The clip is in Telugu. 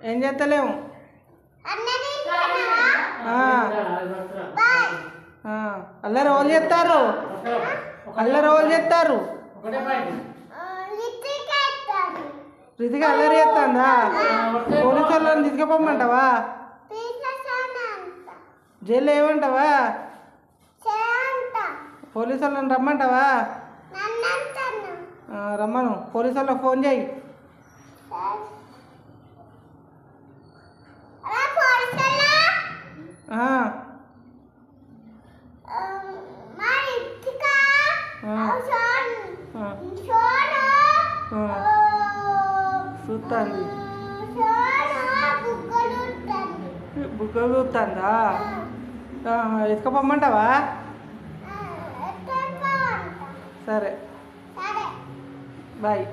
ఏం చేస్తలేము. అల్లరి రోజు చేస్తారు, అల్లరి రోజు చేస్తారు. రితిక అల్లరి చేస్తుందా? పోలీసు వాళ్ళని తీసుకుపోమంటావా? జైలు ఏమంటావా? పోలీసు వాళ్ళని రమ్మంటావా? రమ్మను. పోలీసు వాళ్ళకి ఫోన్ చేయి. చూస్తుంది, బుక్కలు చూస్తుందా? ఎత్తుకపోమ్మంటావా? సరే, బాయ్.